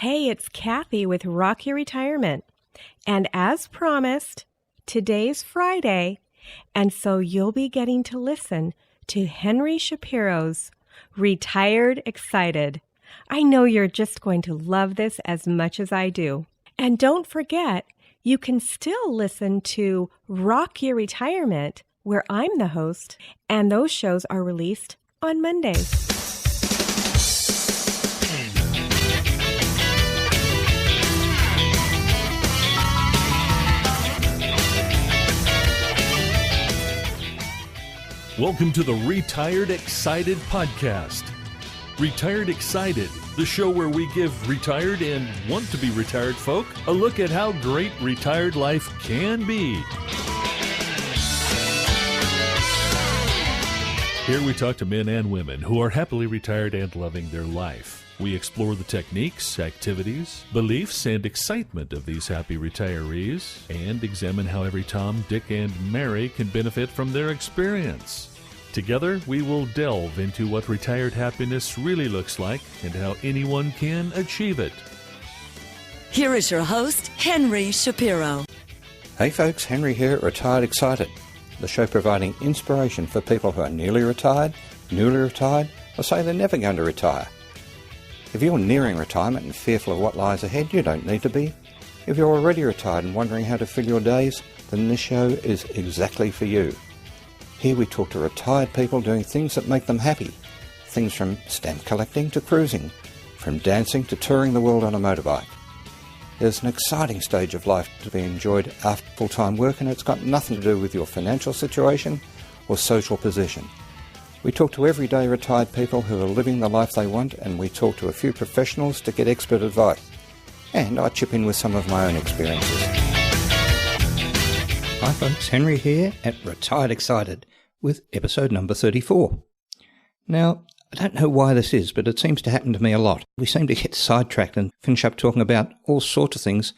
Hey, it's Kathy with Rock Your Retirement. And as promised, today's Friday, and so you'll be getting to listen to Henry Shapiro's Retired Excited. I know you're just going to love this as much as I do. And don't forget, you can still listen to Rock Your Retirement, where I'm the host, and those shows are released on Mondays. Welcome to the Retired Excited podcast. Retired Excited, the show where we give retired and want to be retired folk a look at how great retired life can be. Here we talk to men and women who are happily retired and loving their life. We explore the techniques, activities, beliefs, and excitement of these happy retirees and examine how every Tom, Dick, and Mary can benefit from their experience. Together, we will delve into what retired happiness really looks like and how anyone can achieve it. Here is your host, Henry Shapiro. Hey folks, Henry here at Retired Excited, the show providing inspiration for people who are nearly retired, newly retired, or say they're never going to retire. If you're nearing retirement and fearful of what lies ahead, you don't need to be. If you're already retired and wondering how to fill your days, then this show is exactly for you. Here we talk to retired people doing things that make them happy. Things from stamp collecting to cruising, from dancing to touring the world on a motorbike. There's an exciting stage of life to be enjoyed after full-time work, and it's got nothing to do with your financial situation or social position. We talk to everyday retired people who are living the life they want, and we talk to a few professionals to get expert advice. And I chip in with some of my own experiences. Hi folks, Henry here at Retired Excited with episode number 34. Now, I don't know why this is, but it seems to happen to me a lot. We seem to get sidetracked and finish up talking about all sorts of things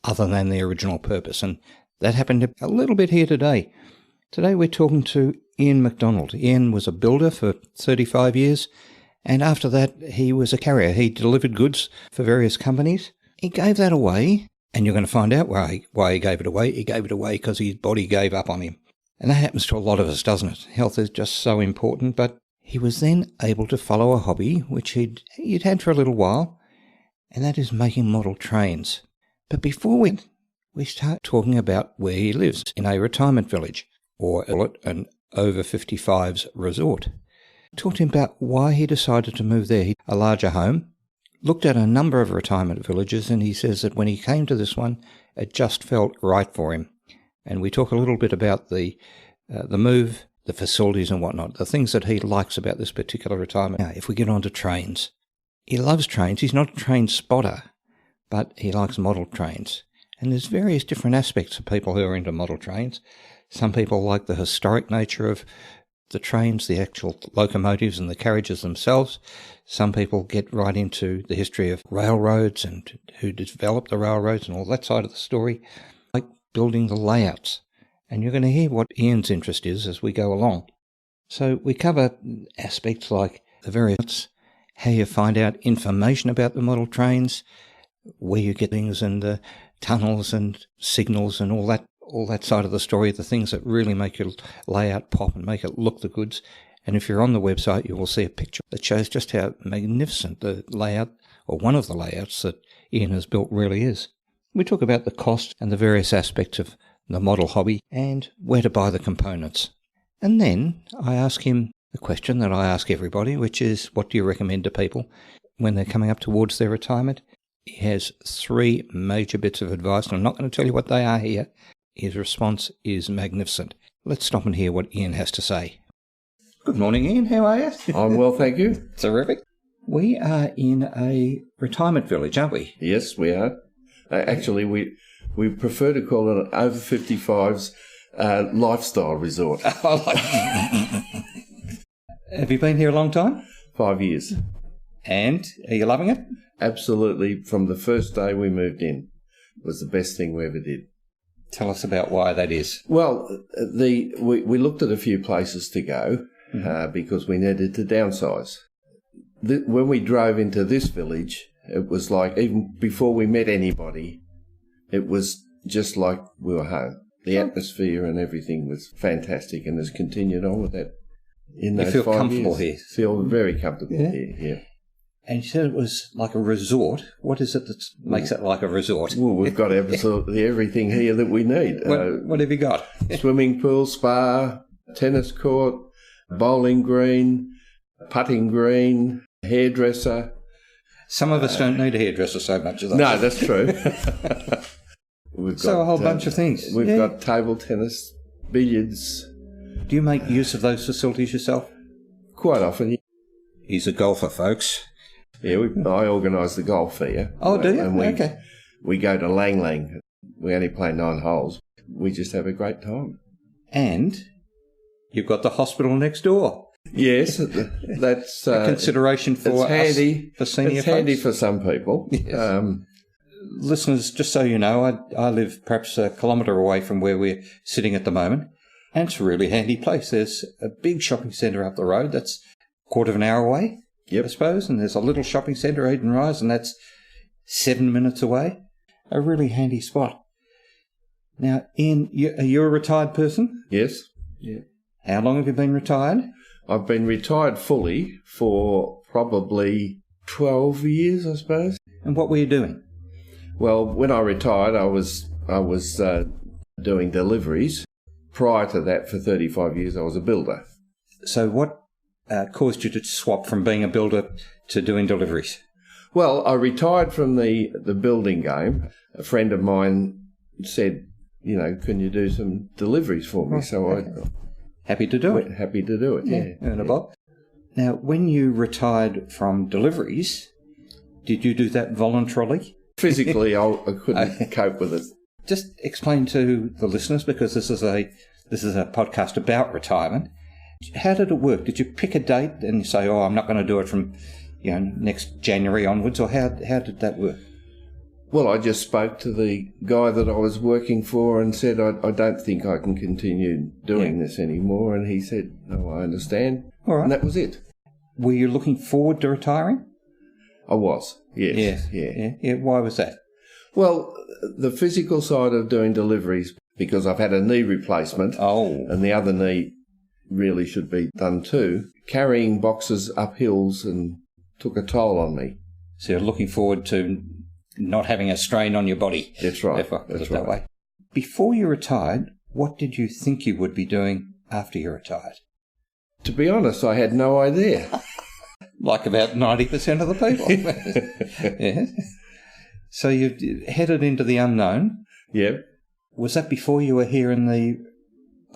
other than the original purpose, and that happened a little bit here today. Today we're talking to Ian McDonald. Ian was a builder for 35 years, and after that he was a carrier. He delivered goods for various companies. He gave that away, and you're going to find out why he gave it away. He gave it away because his body gave up on him. And that happens to a lot of us, doesn't it? Health is just so important, but he was then able to follow a hobby which he'd had for a little while, and that is making model trains. But before we start talking about where he lives, in a retirement village, or an over 55s resort. Talked to him about why he decided to move there. A larger home, looked at a number of retirement villages, and he says that when he came to this one, it just felt right for him. And we talk a little bit about the move, the facilities and whatnot, the things that he likes about this particular retirement. Now, if we get on to trains, he loves trains. He's not a train spotter, but he likes model trains. And there's various different aspects of people who are into model trains. Some people like the historic nature of the trains, the actual locomotives and the carriages themselves. Some people get right into the history of railroads and who developed the railroads and all that side of the story, like building the layouts. And you're going to hear what Ian's interest is as we go along. So we cover aspects like the various, how you find out information about the model trains, where you get things and the tunnels and signals and all that side of the story, the things that really make your layout pop and make it look the goods. And if you're on the website, you will see a picture that shows just how magnificent the layout, or one of the layouts that Ian has built really is. We talk about the cost and the various aspects of the model hobby and where to buy the components. And then I ask him the question that I ask everybody, which is, what do you recommend to people when they're coming up towards their retirement? He has 3 major bits of advice, and I'm not going to tell you what they are here. His response is magnificent. Let's stop and hear what Ian has to say. Good morning, Ian. How are you? I'm well, thank you. Terrific. We are in a retirement village, aren't we? Yes, we are. Actually, we prefer to call it an over 55s lifestyle resort. Have you been here a long time? 5 years. And are you loving it? Absolutely. From the first day we moved in, it was the best thing we ever did. Tell us about why that is. Well, we looked at a few places to go because we needed to downsize. When we drove into this village, It was like, even before we met anybody, it was just like we were home. The atmosphere and everything was fantastic, and has continued on with that in those 5 years. You feel comfortable here? Feel very comfortable here, yeah. And you said it was like a resort. What is it that makes it like a resort? Well, we've got absolutely everything here that we need. What have you got? Swimming pool, spa, tennis court, bowling green, putting green, hairdresser. Some of us don't need a hairdresser so much as No, that's true. A whole bunch of things. We've got table tennis, billiards. Do you make use of those facilities yourself? Quite often. He's a golfer, folks. Yeah, I organise the golf here. Oh, do you? And Okay. We go to Lang Lang. We only play 9 holes. We just have a great time. And you've got the hospital next door. Yes, that's a consideration for us, handy. for senior it's folks. handy for some people. Yes. Listeners, just so you know, I live perhaps a kilometre away from where we're sitting at the moment, and it's a really handy place. There's a big shopping centre up the road that's a quarter of an hour away, I suppose, and there's a little shopping centre, Eden Rise, and that's 7 minutes away. A really handy spot. Now, Ian, are you a retired person? Yes. Yeah. How long have you been retired? I've been retired fully for probably 12 years, I suppose. And what were you doing? Well, when I retired, I was doing deliveries. Prior to that, for 35 years, I was a builder. So what caused you to swap from being a builder to doing deliveries? Well, I retired from the building game. A friend of mine said, can you do some deliveries for me? So Happy to do it. Happy to do it, yeah. Earn a bob. Now, when you retired from deliveries, did you do that voluntarily? Physically, I couldn't cope with it. Just explain to the listeners, because this is a podcast about retirement. How did it work? Did you pick a date and say, I'm not going to do it from next January onwards, or how did that work? Well, I just spoke to the guy that I was working for and said, I don't think I can continue doing this anymore. And he said, no, I understand. All right. And that was it. Were you looking forward to retiring? I was, yes. Yeah. Why was that? Well, the physical side of doing deliveries, because I've had a knee replacement. Oh. And the other knee really should be done too. Carrying boxes up hills and took a toll on me. So you're looking forward to not having a strain on your body. That's right. If I put it that way. Before you retired, what did you think you would be doing after you retired? To be honest, I had no idea. Like about 90% of the people. Yeah. So you headed into the unknown. Yep. Was that before you were here in the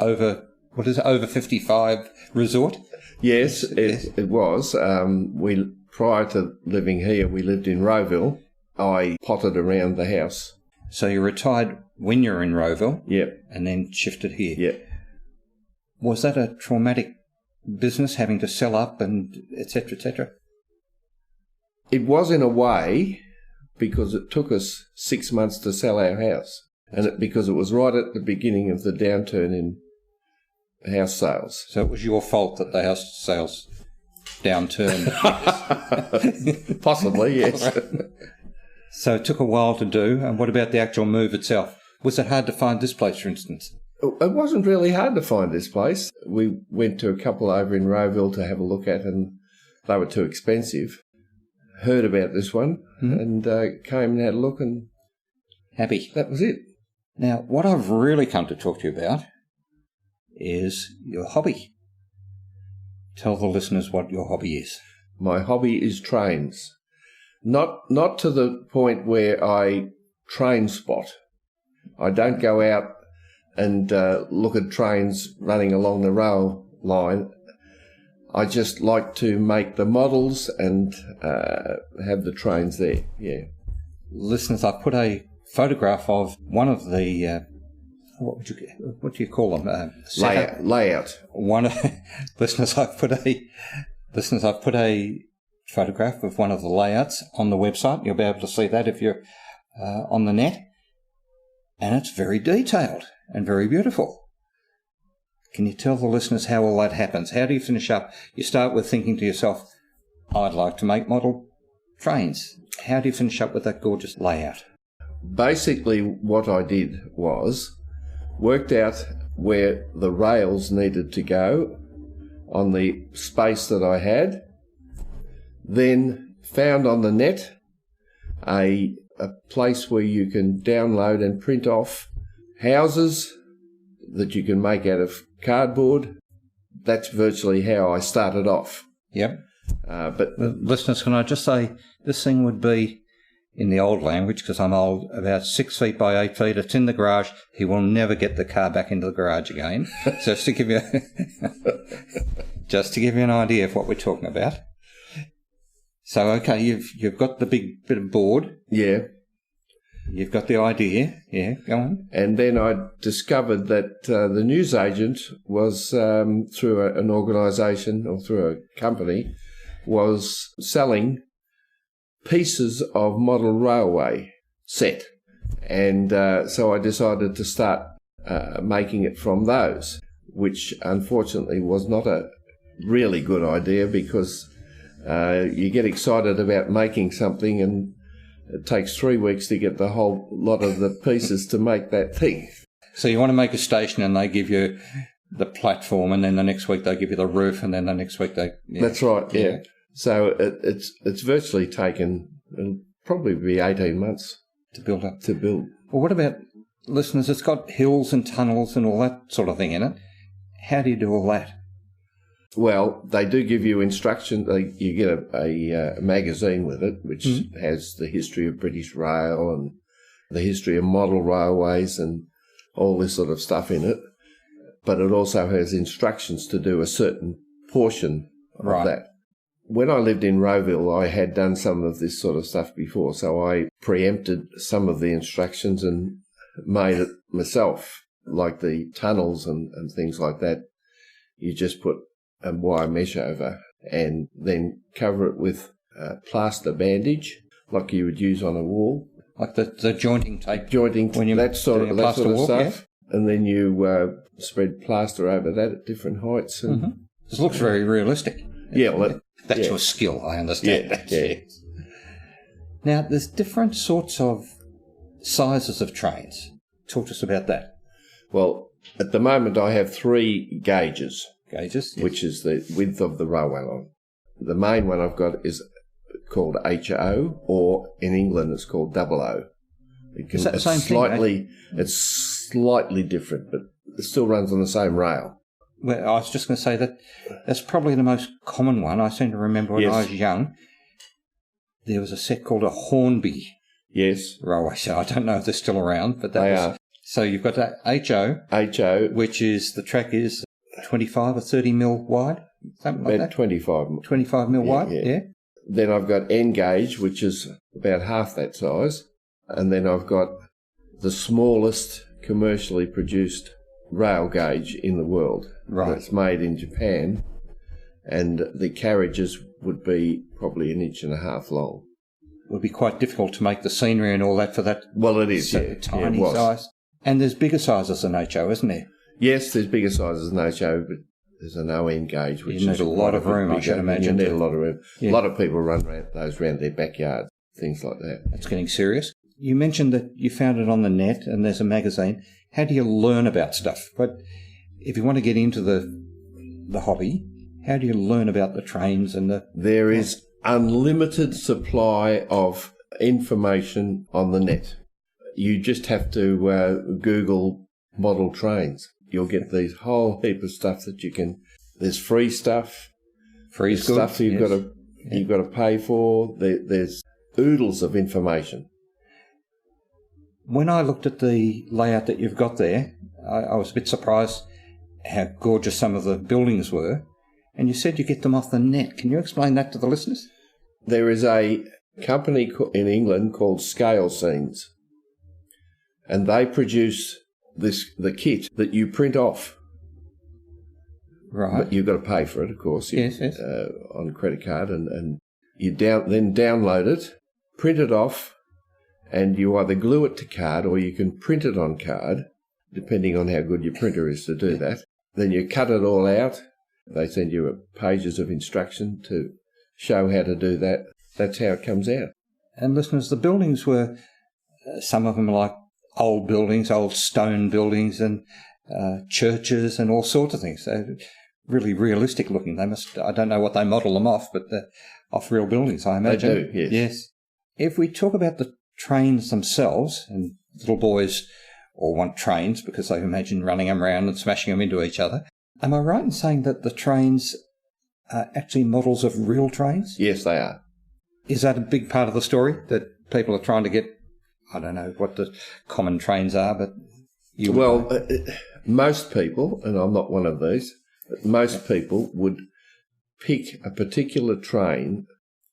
over 55 resort? Yes, it was. Prior to living here, we lived in Rowville. I potted around the house. So you retired when you were in Rowville? Yep. And then shifted here? Yep. Was that a traumatic business, having to sell up and et cetera, et cetera? It was in a way, because it took us 6 months to sell our house. And because it was right at the beginning of the downturn in house sales. So it was your fault that the house sales downturned? Possibly, yes. So it took a while to do. And what about the actual move itself? Was it hard to find this place, for instance? It wasn't really hard to find this place. We went to a couple over in Rowville to have a look at, and they were too expensive. Heard about this one and came and had a look, and happy. That was it. Now, what I've really come to talk to you about is your hobby. Tell the listeners what your hobby is. My hobby is trains. Not to the point where I train spot. I don't go out and look at trains running along the rail line. I just like to make the models and have the trains there, yeah. Listeners, I put a photograph of one of the, what do you call them? Layout. Listeners, I've put a photograph of one of the layouts on the website. You'll be able to see that if you're on the net. And it's very detailed and very beautiful. Can you tell the listeners how all that happens? How do you finish up? You start with thinking to yourself, I'd like to make model trains. How do you finish up with that gorgeous layout? Basically, what I did was worked out where the rails needed to go on the space that I had, then found on the net a place where you can download and print off houses that you can make out of cardboard. That's virtually how I started off. Yep. But Listeners, can I just say this thing would be, in the old language, because I'm old, about 6 feet by 8 feet. It's in the garage. He will never get the car back into the garage again. Just to give you, an idea of what we're talking about. So, okay, you've got the big bit of board. yeah. You've got the idea. Yeah, go on. And then I discovered that the newsagent was, through an organisation or through a company, was selling pieces of model railway set. And so I decided to start making it from those, which unfortunately was not a really good idea because you get excited about making something and it takes 3 weeks to get the whole lot of the pieces to make that thing. So you want to make a station and they give you the platform, and then the next week they give you the roof, and then the next week they... Yeah. That's right, yeah. So it's virtually taken, it'll probably be 18 months. To build up. To build. Well, what about, listeners, it's got hills and tunnels and all that sort of thing in it. How do you do all that? Well, they do give you instruction. You get a magazine with it, which has the history of British Rail and the history of model railways and all this sort of stuff in it. But it also has instructions to do a certain portion of that. When I lived in Rowville, I had done some of this sort of stuff before, so I preempted some of the instructions and made it myself, like the tunnels and things like that. You just put a wire mesh over and then cover it with plaster bandage like you would use on a wall. Like the jointing tape? Jointing, when you that sort of wall, stuff. Yeah. And then you spread plaster over that at different heights. And This looks very realistic. Yeah, well, that's your skill, I understand. Yeah. Now, there's different sorts of sizes of trains. Talk to us about that. Well, at the moment I have 3 gauges. Gauges? Yes. Which is the width of the railway line. The main one I've got is called HO, or in England it's called OO. Is that the same thing? It's slightly different, but it still runs on the same rail. Well, I was just going to say that's probably the most common one. I seem to remember when I was young, there was a set called a Hornby railway. So I don't know if they're still around, but they are. So you've got that HO, which is the track is 25 or 30 mil wide, something like that. 25 mil wide. Yeah. Then I've got N gauge, which is about half that size, and then I've got the smallest commercially produced rail gauge in the world. Right. That's made in Japan, and the carriages would be probably 1.5 inches long. It would be quite difficult to make the scenery and all that for that. Well, it is, tiny size. And there's bigger sizes than HO, isn't there? Yes, there's bigger sizes than HO, but there's an ON gauge, which you need a lot of room, I should imagine. You need a lot of room. Yeah. A lot of people run those around their backyard, things like that. That's getting serious. You mentioned that you found it on the net and there's a magazine. How do you learn about stuff? But if you want to get into the hobby, how do you learn about the trains and the... There is unlimited supply of information on the net. You just have to Google model trains. You'll get these whole heap of stuff that you can... There's free stuff. Free stuff you've got to pay for. There's oodles of information. When I looked at the layout that you've got there, I was a bit surprised how gorgeous some of the buildings were. And you said you get them off the net. Can you explain that to the listeners? There is a company in England called Scale Scenes, and they produce the kit that you print off. Right. But you've got to pay for it, of course. Yes. On a credit card, and you then download it, print it off, and you either glue it to card or you can print it on card, depending on how good your printer is to do that. Then you cut it all out. They send you pages of instruction to show how to do that. that's how it comes out. And listeners, the buildings were, some of them are like old buildings, old stone buildings and churches and all sorts of things. They're really realistic looking. They must, I don't know what they model them off, but they're off real buildings, I imagine. They do, yes. Yes. If we talk about the trains themselves, and little boys all want trains because they imagine running them around and smashing them into each other, am I right in saying that the trains are actually models of real trains? Yes, they are. Is that a big part of the story, that people are trying to get, I don't know what the common trains are, but you... Well, most people, and I'm not one of these, but most people would pick a particular train,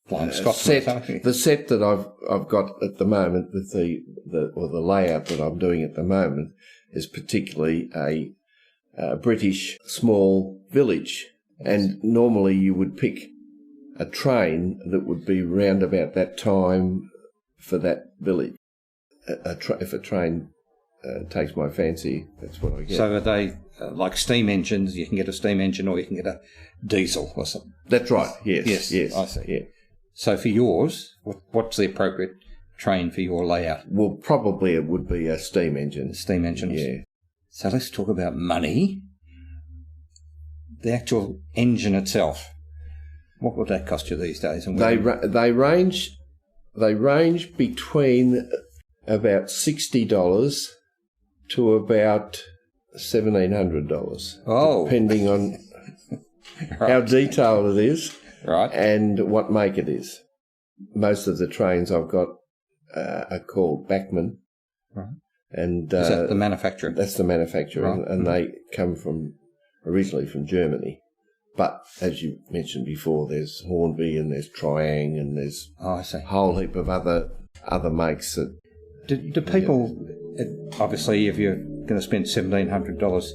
the set that I've got at the moment with the layout that I'm doing at the moment is particularly a British small village, and normally you would pick a train that would be round about that time for that village. If a train takes my fancy, that's what I get. So are they like steam engines? You can get a steam engine or you can get a diesel or something. That's right, yes. I see. Yeah. So for yours, what's the appropriate train for your layout? Well, probably it would be a steam engine. Steam engines? Yeah. So let's talk about money. The actual engine itself, what would that cost you these days? And they range between about $60 to about $1,700. Oh, depending on right. how detailed it is, right, and what make it is. Most of the trains I've got are called Bachmann, right. And is that the manufacturer? That's the manufacturer, right. and they come originally from Germany. But as you mentioned before, there's Hornby and there's Triang and there's I see. a whole heap of other makes. That, do people, obviously if you're going to spend $1,700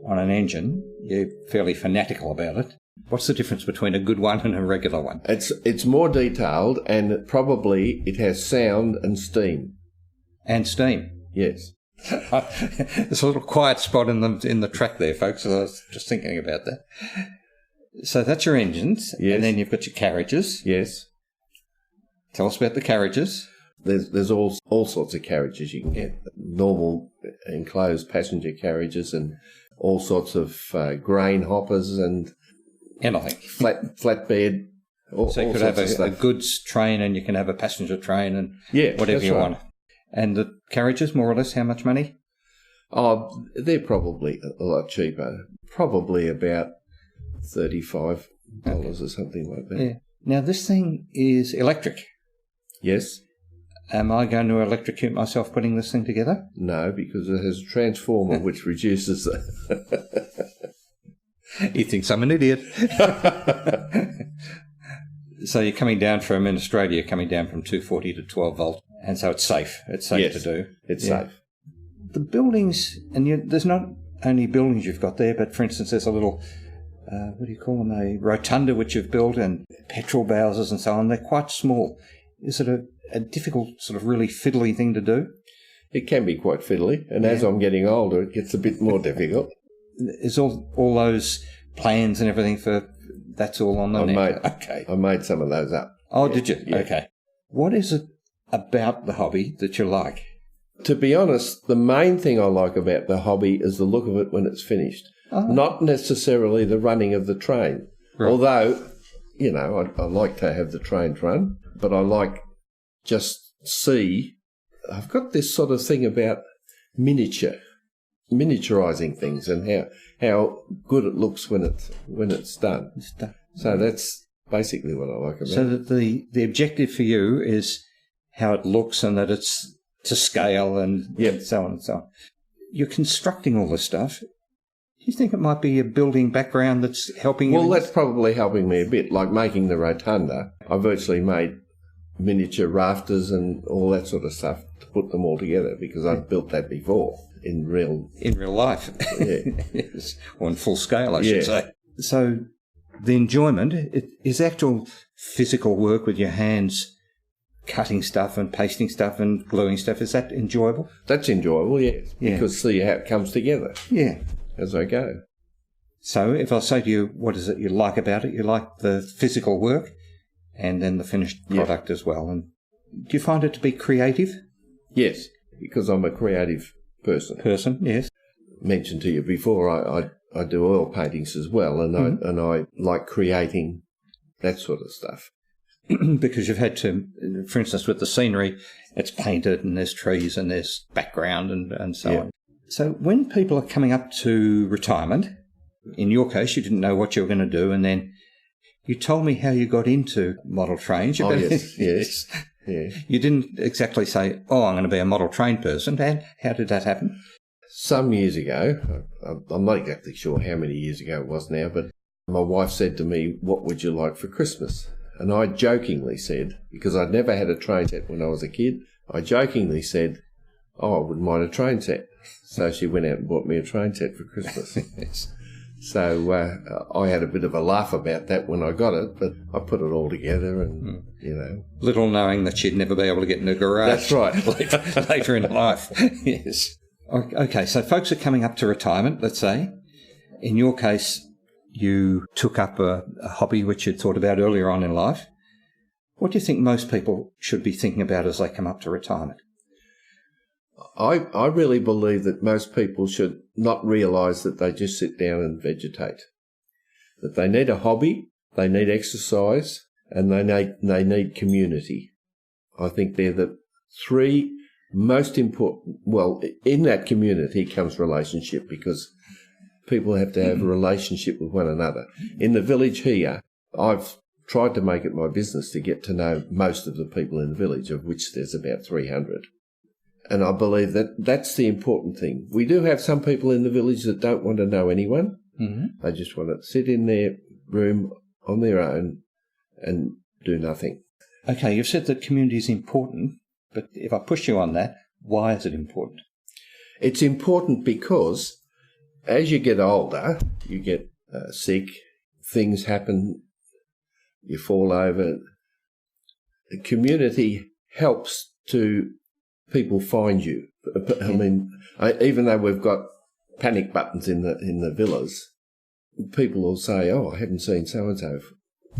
on an engine, you're fairly fanatical about it. What's the difference between a good one and a regular one? It's more detailed, and probably it has sound and steam. And steam? Yes. There's a little quiet spot in the track there, folks. So I was just thinking about that. So that's your engines, yes. And then you've got your carriages. Yes. Tell us about the carriages. There's all sorts of carriages you can get. Normal enclosed passenger carriages and all sorts of grain hoppers and anything. Flatbed. So you could have a goods train and you can have a passenger train and whatever you want. And the carriages, more or less, how much money? Oh, they're probably a lot cheaper. Probably about $35 or something like that. Yeah. Now, this thing is electric. Yes. Am I going to electrocute myself putting this thing together? No, because it has a transformer which reduces the... He thinks I'm an idiot. So you're coming down from, in Australia, you're coming down from 240 to 12 volt. And so it's safe. It's safe to do. It's safe. The buildings, and there's not only buildings you've got there, but for instance, there's a little, what do you call them, a rotunda which you've built and petrol bowsers and so on. They're quite small. Is it a difficult sort of really fiddly thing to do? It can be quite fiddly, and as I'm getting older, it gets a bit more difficult. Is all those plans and everything that's all on the net? Okay. I made some of those up. Oh, did you? Yeah. Okay. What is it about the hobby that you like? To be honest, the main thing I like about the hobby is the look of it when it's finished. Oh. Not necessarily the running of the train. Right. Although, I like to have the trains run, but I like I've got this sort of thing about miniaturizing things and how good it looks when it's done. So that's basically what I like about it. So that the objective for you is how it looks and that it's to scale and so on and so on. You're constructing all this stuff. Do you think it might be a building background that's helping you? Well, that's probably helping me a bit, like making the rotunda. I virtually made miniature rafters and all that sort of stuff to put them all together because I've built that before in real life. Yeah. Yes. Or in full scale, I should say. So the enjoyment is actual physical work with your hands, cutting stuff and pasting stuff and gluing stuff. Is that enjoyable? That's enjoyable, yes. Because see how it comes together. Yeah. As I go. So if I say to you, what is it you like about it? You like the physical work and then the finished product as well. And do you find it to be creative? Yes, because I'm a creative person. Yes. Mentioned to you before, I do oil paintings as well, and I like creating that sort of stuff. Because you've had to, for instance, with the scenery, it's painted and there's trees and there's background and so on. So when people are coming up to retirement, in your case, you didn't know what you were going to do, and then you told me how you got into model trains. Yes. Yeah. You didn't exactly say, I'm going to be a model train person. How did that happen? Some years ago, I'm not exactly sure how many years ago it was now, but my wife said to me, "What would you like for Christmas?" And I jokingly said, because I'd never had a train set when I was a kid, I jokingly said, I wouldn't mind a train set. So she went out and bought me a train set for Christmas. So I had a bit of a laugh about that when I got it, but I put it all together and, Little knowing that she'd never be able to get in a garage. That's right. later in life. Yes. Okay, so folks are coming up to retirement, let's say. In your case, you took up a hobby which you'd thought about earlier on in life. What do you think most people should be thinking about as they come up to retirement? I really believe that most people should not realise that they just sit down and vegetate. That they need a hobby, they need exercise, and they need community. I think they're the three most important. Well, in that community comes relationship, because people have to have a relationship with one another. In the village here, I've tried to make it my business to get to know most of the people in the village, of which there's about 300. And I believe that that's the important thing. We do have some people in the village that don't want to know anyone. Mm-hmm. They just want to sit in their room on their own and do nothing. Okay, you've said that community is important, but if I push you on that, why is it important? It's important because as you get older, you get sick, things happen, you fall over. The community helps to people find you. I mean, even though we've got panic buttons in the villas, people will say, I haven't seen so-and-so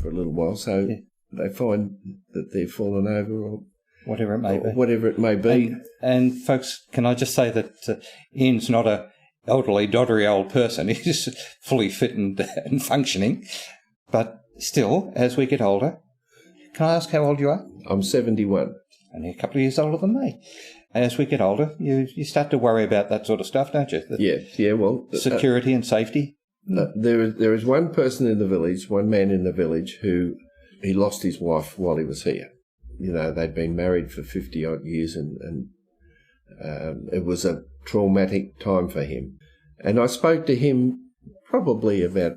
for a little while, so they find that they've fallen over or whatever it may be. And folks, can I just say that Ian's not a elderly, doddery old person. He's fully fit and functioning. But still, as we get older, can I ask how old you are? I'm 71. Only a couple of years older than me. As we get older, you start to worry about that sort of stuff, don't you? Well, security and safety. There is one person in the village, one man in the village, who he lost his wife while he was here. They'd been married for 50-odd years, and it was a traumatic time for him. And I spoke to him probably about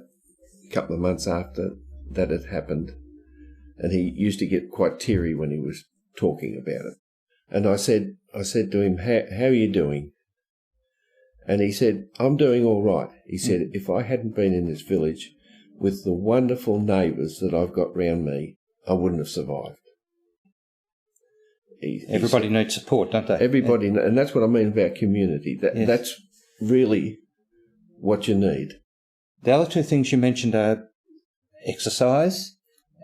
a couple of months after that had happened, and he used to get quite teary when he was talking about it. And I said to him, how are you doing? And he said, I'm doing all right. He said, if I hadn't been in this village with the wonderful neighbours that I've got round me, I wouldn't have survived. Everybody needs support, don't they? Everybody, and that's what I mean about community. That's really what you need. The other two things you mentioned are exercise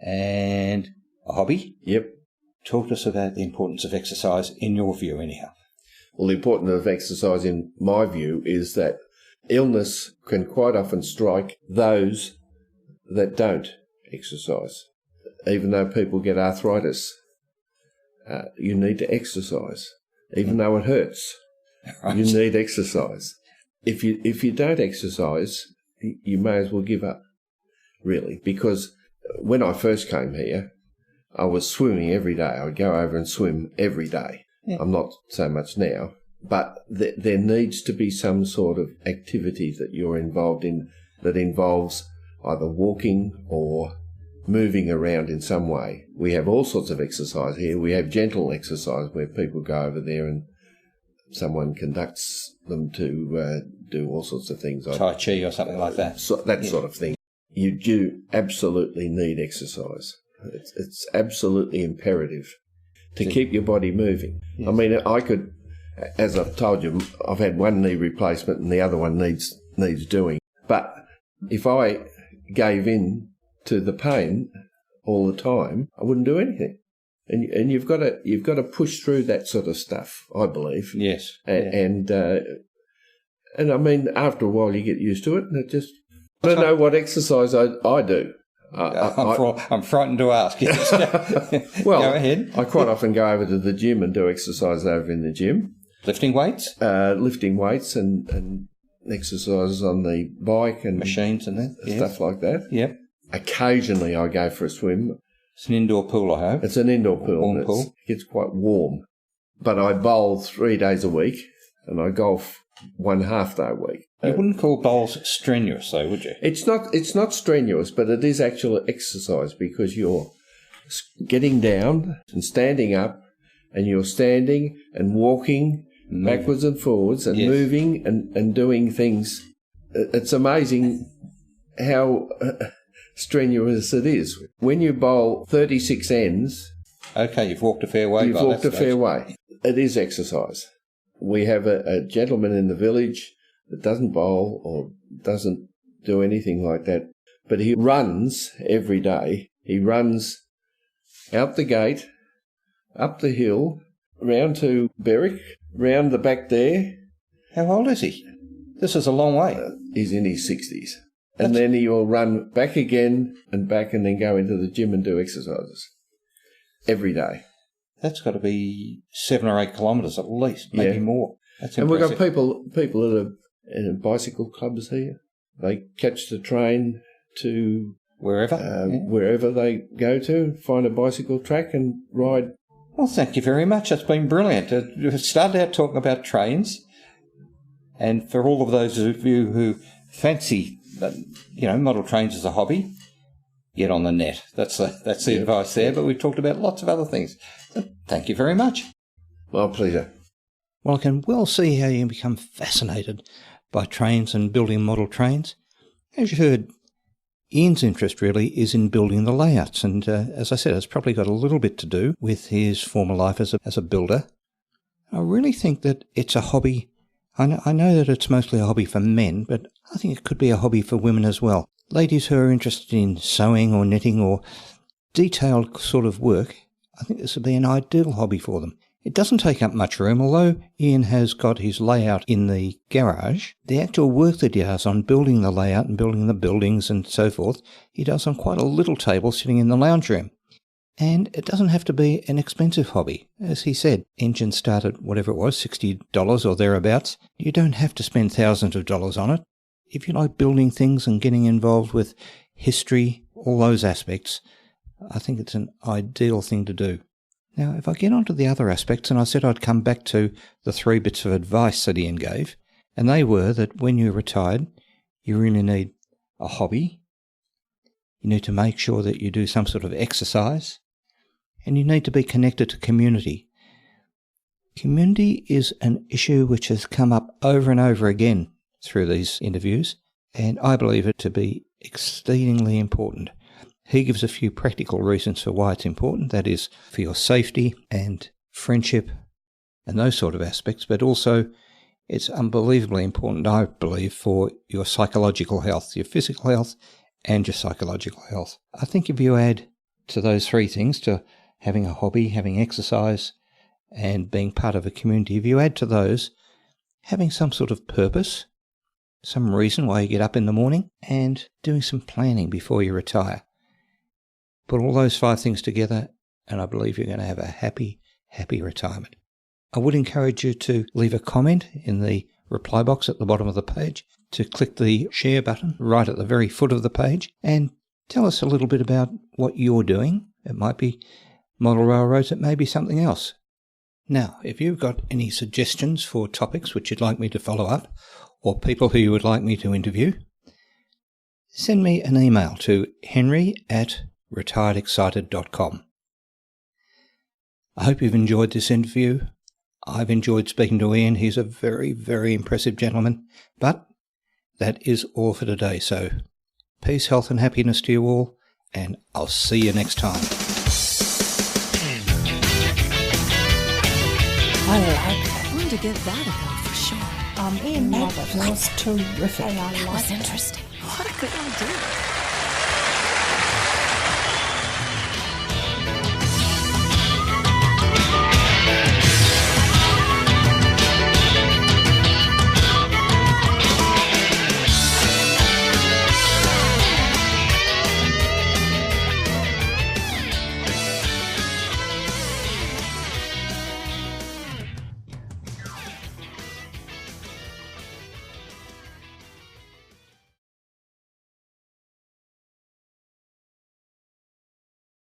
and a hobby. Yep. Talk to us about the importance of exercise in your view, anyhow. Well, the importance of exercise in my view is that illness can quite often strike those that don't exercise. Even though people get arthritis, you need to exercise. Even though it hurts, right. You need exercise. If you don't exercise, you may as well give up, really. Because when I first came here, I was swimming every day. I would go over and swim every day. Yeah. I'm not so much now. But there needs to be some sort of activity that you're involved in that involves either walking or moving around in some way. We have all sorts of exercise here. We have gentle exercise where people go over there and someone conducts them to do all sorts of things. Tai Chi or something like that. That sort of thing. You do absolutely need exercise. It's absolutely imperative to keep your body moving. Yes. I mean, I could, as I've told you, I've had one knee replacement and the other one needs doing. But if I gave in to the pain all the time, I wouldn't do anything. And you've got to push through that sort of stuff, I believe. Yes. And I mean, after a while, you get used to it, and it just. I don't know what exercise I do. I'm frightened to ask. Yes. Well, go ahead. I quite often go over to the gym and do exercise over in the gym. Lifting weights? Lifting weights and exercises on the bike and machines and that. Stuff like that. Yep. Occasionally I go for a swim. It's an indoor pool, I hope. It's an indoor pool. Warm pool. It gets quite warm. But I bowl 3 days a week and I golf 1 half-day a week. You wouldn't call bowls strenuous, though, would you? It's not strenuous, but it is actual exercise because you're getting down and standing up, and you're standing and walking backwards and forwards and moving and doing things. It's amazing how strenuous it is. When you bowl 36 ends... Okay, you've walked a fair way. You've walked a fair way. It is exercise. We have a gentleman in the village that doesn't bowl or doesn't do anything like that, but he runs every day. He runs out the gate, up the hill, round to Berwick, round the back there. How old is he? This is a long way. He's in his 60s. And then he will run back again and back and then go into the gym and do exercises every day. That's got to be 7 or 8 kilometres at least, maybe more. That's and impressive. we've got people that are in bicycle clubs here. They catch the train to wherever they go to, find a bicycle track and ride. Well, thank you very much. That's been brilliant. We started out talking about trains, and for all of those of you who fancy, model trains as a hobby, get on the net. That's the advice there. But we've talked about lots of other things. So thank you very much. My pleasure. Well, I can well see how you become fascinated by trains and building model trains. As you heard, Ian's interest really is in building the layouts, and as I said, it's probably got a little bit to do with his former life as a builder. I really think that it's a hobby. I know that it's mostly a hobby for men, but I think it could be a hobby for women as well. Ladies who are interested in sewing or knitting or detailed sort of work, I think this would be an ideal hobby for them. It doesn't take up much room, although Ian has got his layout in the garage. The actual work that he does on building the layout and building the buildings and so forth, he does on quite a little table sitting in the lounge room. And it doesn't have to be an expensive hobby. As he said, engines start at whatever it was, $60 or thereabouts. You don't have to spend thousands of dollars on it. If you like building things and getting involved with history, all those aspects, I think it's an ideal thing to do. Now, if I get on to the other aspects, and I said I'd come back to the 3 bits of advice that Ian gave, and they were that when you're retired, you really need a hobby, you need to make sure that you do some sort of exercise, and you need to be connected to community. Community is an issue which has come up over and over again through these interviews, and I believe it to be exceedingly important. He gives a few practical reasons for why it's important. That is for your safety and friendship and those sort of aspects, but also it's unbelievably important, I believe, for your psychological health, your physical health and your psychological health. I think if you add to those 3 things, to having a hobby, having exercise and being part of a community, if you add to those having some sort of purpose, some reason why you get up in the morning, and doing some planning before you retire. Put all those 5 things together, and I believe you're going to have a happy, happy retirement. I would encourage you to leave a comment in the reply box at the bottom of the page, to click the share button right at the very foot of the page, and tell us a little bit about what you're doing. It might be model railroads, it may be something else. Now, if you've got any suggestions for topics which you'd like me to follow up, or people who you would like me to interview, send me an email to henry@retiredexcited.com. I hope you've enjoyed this interview. I've enjoyed speaking to Ian. He's a very, very impressive gentleman. But that is all for today. So peace, health and happiness to you all, and I'll see you next time. I like that. I'm going to give that a go for sure. Ian, that was terrific. That was interesting. What a good idea.